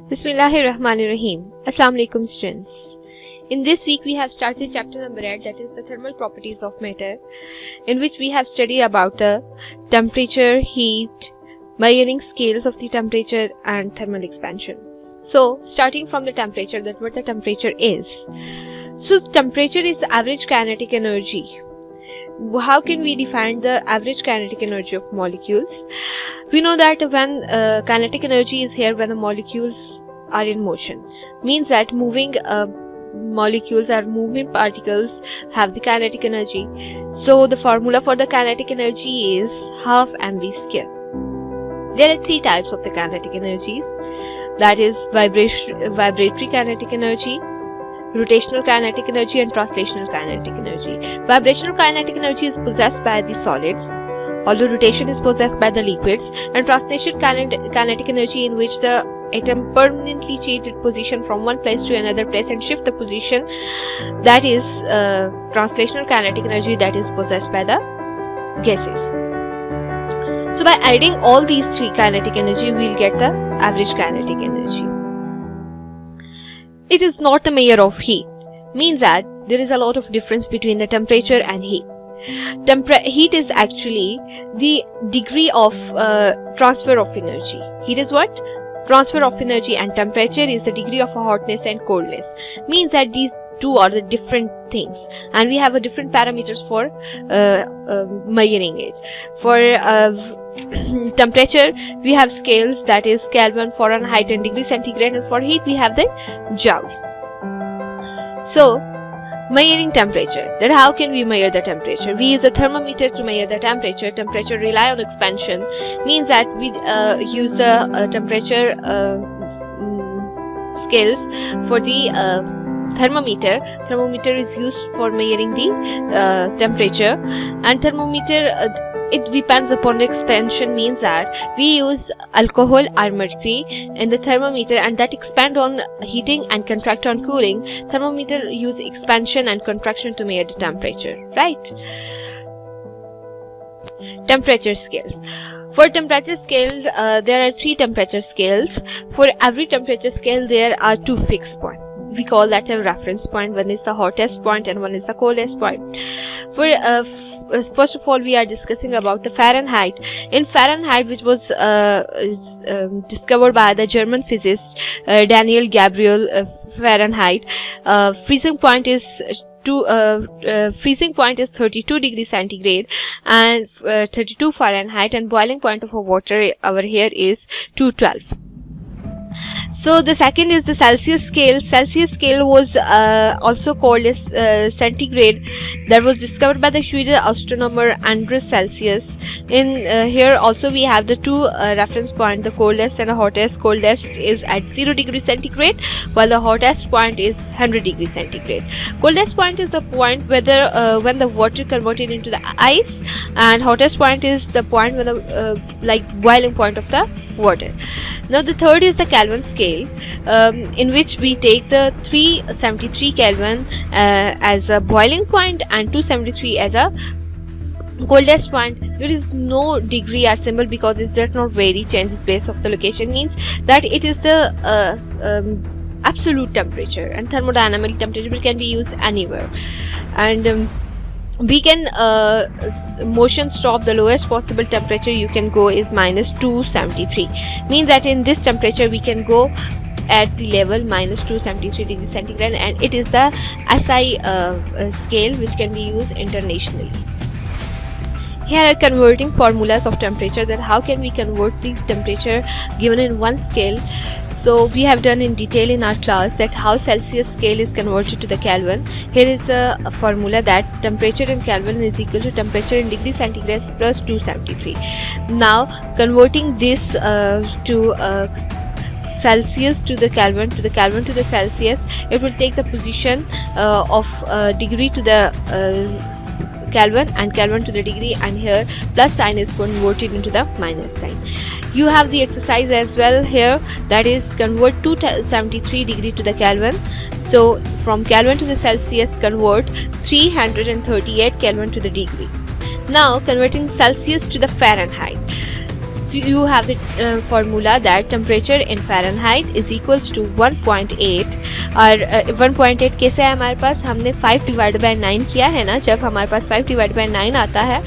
Bismillahirrahmanirrahim. Assalamu alaikum students. In this week we have started chapter number 8, that is the thermal properties of matter, in which we have studied about the temperature, heat, measuring scales of the temperature and thermal expansion. So starting from the temperature, that what the temperature is. So temperature is the average kinetic energy. How can we define the average kinetic energy of molecules? We know that when kinetic energy is here when the molecules are in motion, means that moving molecules or moving particles have the kinetic energy. So the formula for the kinetic energy is half mv square. There are three types of the kinetic energies, that is vibratory kinetic energy, rotational kinetic energy and translational kinetic energy. Vibrational kinetic energy is possessed by the solids, although rotation is possessed by the liquids, and translation kinetic energy in which the atom permanently changes its position from one place to another place and shift the position, that is translational kinetic energy, that is possessed by the gases. So by adding all these three kinetic energy, we will get the average kinetic energy. It is not a measure of heat, means that there is a lot of difference between the temperature and heat. Heat is actually the degree of transfer of energy. Heat is what? Transfer of energy, and temperature is the degree of hotness and coldness. Means that these two are the different things, and we have a different parameters for measuring it. For temperature we have scales, that is Kelvin, Fahrenheit and degree centigrade, and for heat we have the joule. So measuring temperature, that how can we measure the temperature? We use a thermometer to measure the temperature. Temperature rely on expansion, means that we use the temperature scales for the thermometer. Thermometer is used for measuring the temperature, and thermometer it depends upon the expansion, means that we use alcohol or mercury in the thermometer, and that expand on heating and contract on cooling. Thermometer use expansion and contraction to measure the temperature, right? Temperature scales. For temperature scales, there are three temperature scales. For every temperature scale there are two fixed points. We call that a reference point. One is the hottest point and one is the coldest point. For first of all we are discussing about the Fahrenheit. In Fahrenheit, which was discovered by the German physicist Daniel Gabriel Fahrenheit, freezing point is 32 degrees centigrade and 32 Fahrenheit, and boiling point of water over here is 212. So the second is the Celsius scale. Celsius scale was also called as centigrade, that was discovered by the Swedish astronomer Andreas Celsius. In here also we have the two reference point, the coldest and the hottest. Coldest is at 0 degrees centigrade, while the hottest point is 100 degrees centigrade. Coldest point is the point whether when the water converted into the ice, and hottest point is the point when the like boiling point of the water. Now the third is the Kelvin scale, in which we take the 373 Kelvin as a boiling point and 273 as a coldest point. There is no degree or symbol because it does not vary, changes based of the location, means that it is the absolute temperature, and thermodynamic temperature can be used anywhere. And we can motion stop, the lowest possible temperature you can go is minus 273, means that in this temperature we can go at the level minus 273 degrees centigrade, and it is the SI scale which can be used internationally. Here are converting formulas of temperature, that how can we convert the temperature given in one scale. So we have done in detail in our class that how Celsius scale is converted to the Kelvin. Here is a formula that temperature in Kelvin is equal to temperature in degree centigrade plus 273. Now converting this to Celsius to the Kelvin, to the Kelvin to the Celsius, it will take the position of degree to the Kelvin and Kelvin to the degree, and here plus sign is converted into the minus sign. You have the exercise as well here, that is convert 273 degree to the Kelvin. So from Kelvin to the Celsius, convert 338 Kelvin to the degree. Now converting Celsius to the Fahrenheit. So you have the formula that temperature in Fahrenheit is equals to 1.8 और 1.8 कैसे है हमारे पास, हमने 5/9 किया है ना, जब हमारे पास 5/9 आता है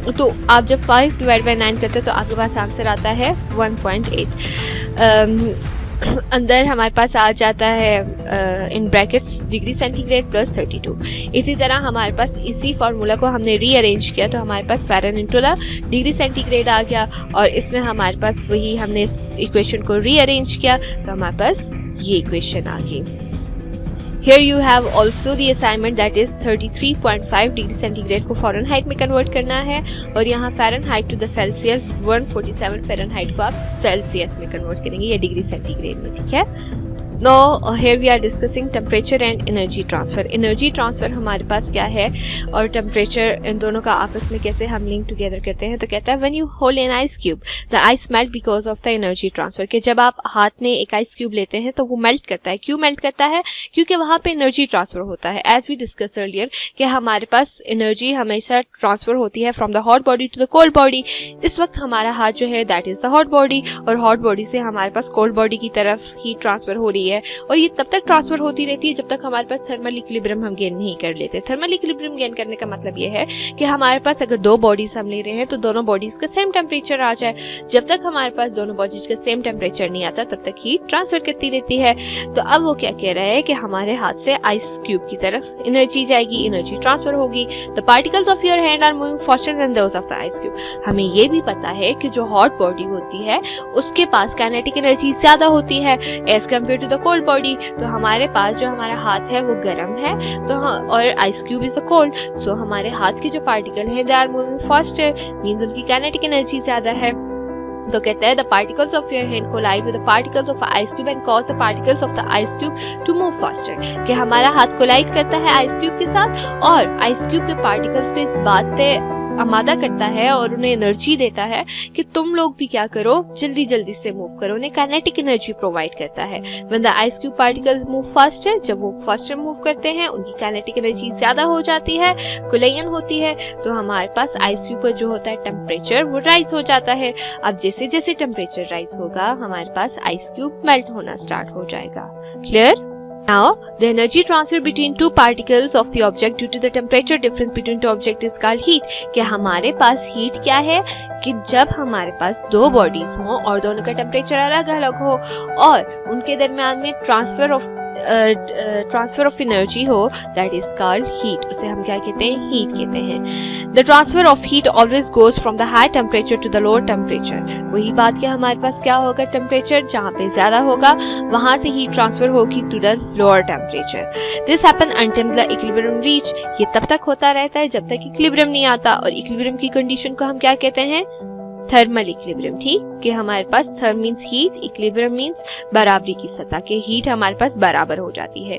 तो आप जब 5/9 करते हो तो आपके पास आंसर आता है 1.8। अंदर हमारे पास आ जाता है in brackets degree centigrade plus 32। इसी तरह हमारे पास इसी फार्मूला को हमने रीअरेंज किया तो हमारे पास फ़ारेनहाइट डिग्री सेंटीग्रेड आ गया और इसमें हमारे पास वही हमने इस इक्वेशन को रीअरेंज किया तो हमारे पास ये इक्वेशन आ गई। Here you have also the assignment that is 33.5 degree centigrade को फ़ारेनहाइट में कन्वर्ट करना है और यहाँ Fahrenheit to the Celsius 147 Fahrenheit को आप सेल्सियस में कन्वर्ट करेंगे या डिग्री सेंटीग्रेड में, ठीक है। Now here we are discussing temperature and energy transfer। Energy transfer हमारे पास क्या है और टेम्परेचर इन दोनों का आपस में कैसे हम लिंक टुगेदर करते हैं। तो कहता है when you hold an ice cube the ice melt because of the energy transfer, कि जब आप हाथ में एक आइस क्यूब लेते हैं तो वो मेल्ट करता है। क्यों मेल्ट करता है? क्योंकि वहाँ पे एनर्जी ट्रांसफर होता है। एज वी डिस्कस अर्लियर कि हमारे पास एनर्जी हमेशा ट्रांसफर होती है from the hot body to the cold body. इस वक्त हमारा हाथ जो है that is the hot body और हॉट बॉडी से हमारे पास कोल्ड बॉडी की तरफ हीट ट्रांसफर हो रही है और ये तब तक ट्रांसफर होती रहती है जब तक हमारे पास थर्मल इक्विलिब्रियम हम गेन नहीं कर लेते। थर्मल इक्विलिब्रियम गेन करने का मतलब ये है कि हमारे पास अगर दो बॉडीज हम ले रहे हैं तो दोनों बॉडीज का सेम टेम्परेचर आ जाए। जब तक हमारे पास दोनों बॉडीज का सेम टेम्परेचर नहीं आता तब तक हीट ट्रांसफर करती रहती है। तो अब वो क्या कह रहा है कि हमारे हाथ से आइस क्यूब की तरफ एनर्जी जाएगी, एनर्जी ट्रांसफर होगी। The particles of your hand are moving faster than those of the ice cube. हमें ये भी पता है कि जो हॉट बॉडी होती है उसके पास काइनेटिक एनर्जी ज्यादा होती है as compared to the cold body. तो हमारे पास जो हमारा हाथ है वो गर्म है तो और ice cube is a cold, so हमारे हाथ के जो पार्टिकल है they are moving faster, means उनकी काइनेटिक एनर्जी ज्यादा है। तो कहता है the particles of your hand collide with the particles of ice cube and cause the particles of the ice cube to move faster, कि हमारा हाथ कोलाइड करता है आइस क्यूब के साथ और आइस क्यूब के पार्टिकल्स को इस बात पे आमादा करता है और उन्हें एनर्जी देता है कि तुम लोग भी क्या करो, जल्दी जल्दी से मूव करो। उन्हें काइनेटिक एनर्जी प्रोवाइड करता है। When the ice cube particles move faster, जब वो फास्टर मूव करते हैं उनकी काइनेटिक एनर्जी ज्यादा हो जाती है, कोलिजन होती है, तो हमारे पास आइस क्यूब पर जो होता है टेम्परेचर वो राइज हो जाता है। अब जैसे जैसे टेम्परेचर राइज होगा हमारे पास आइस क्यूब मेल्ट होना स्टार्ट हो जाएगा। Clear? Now, the energy transfer between two particles of the object due to the temperature difference between two objects is called heat। कि हमारे पास heat क्या है कि जब हमारे पास दो बॉडीज हो और दोनों का टेम्परेचर अलग अलग हो और उनके दरमियान में ट्रांसफर ऑफ एनर्जी हो, दैट इज कॉल्ड हीट। उसे हम क्या कहते हैं? हीट कहते हैं। The transfer of heat always goes from the high temperature to the lower temperature. वही बात कि हमारे पास क्या होगा, टेम्परेचर जहाँ पे ज्यादा होगा वहां से हीट ट्रांसफर होगी to the lower temperature. This happen until the equilibrium reach. ये तब तक होता रहता है जब तक इक्विलिब्रियम नहीं आता और इक्विलिब्रियम की कंडीशन को हम क्या कहते हैं? Thermal equilibrium. ठीक, कि हमारे पास therm means heat, equilibrium means बराबरी की सतह के हीट हमारे पास बराबर हो जाती है।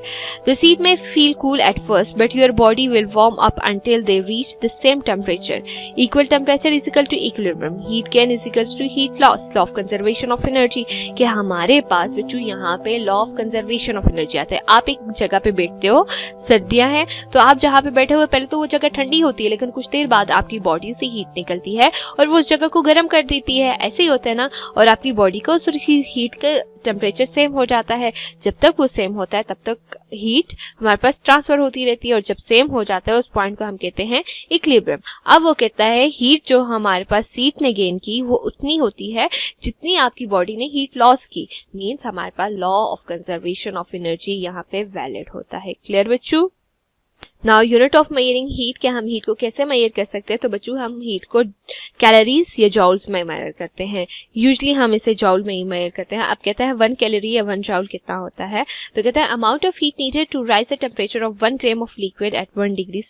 The heat may feel cool at first but your body will warm up until they reach the same temperature. Equal temperature is equal to equilibrium. Heat gain is equal to heat loss, law of conservation of energy. कि हमारे पास बच्चों यहाँ पे law of conservation of energy आता है। आप एक जगह पे बैठते हो, सर्दियां हैं तो आप जहाँ पे बैठे हुए पहले तो वो जगह ठंडी होती है लेकिन कुछ देर बाद आपकी बॉडी से हीट निकलती है और वो उस जगह को गर्म कर देती है। ऐसे ही होता है ना, और आपकी बॉडी को उस हीट का टेम्परेचर सेम हो जाता है। जब तक वो सेम होता है तब तक हीट हमारे पास ट्रांसफर होती रहती है और जब सेम हो जाता है उस पॉइंट को हम कहते हैं इक्विलिब्रियम। अब वो कहता है हीट जो हमारे पास हीट ने गेन की वो उतनी होती है जितनी आपकी बॉडी ने हीट लॉस की, मीन्स हमारे पास law of conservation of energy यहाँ पे वैलिड होता है। क्लियर बच्चों? Now unit of measuring heat, क्या हम हीट को कैसे मेजर कर सकते हैं? तो बच्चों हम हीट को कैलोरीज या जॉउल्स में मेजर करते हैं। यूजुअली हम इसे जॉउल में ही मेजर करते हैं। अब कहता है 1 कैलोरी या 1 जॉउल कितना होता है? तो कहता है amount of heat needed to raise the temperature of 1 gram of liquid at 1 degree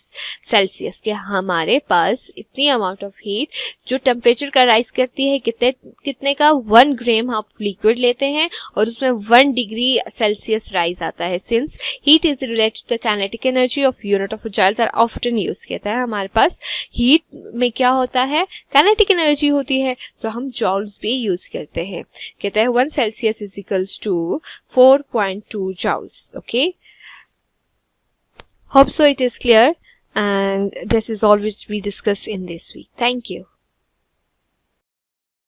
Celsius. के हमारे पास इतनी अमाउंट ऑफ हीट जो टेम्परेचर का राइज करती है कितने का? 1 ग्राम आप लिक्विड लेते हैं और उसमें 1 डिग्री सेल्सियस राइज आता है। Since heat is related to the kinetic energy of unit of joules are often use. कहता है हमारे पास हीट में क्या होता है? काइनेटिक एनर्जी होती है, तो हम जॉउल्स भी यूज करते हैं। कहता है 1 Celsius is equals to 4.2 joules. Okay, hope so it is clear and this is all which we discuss in this week. Thank you.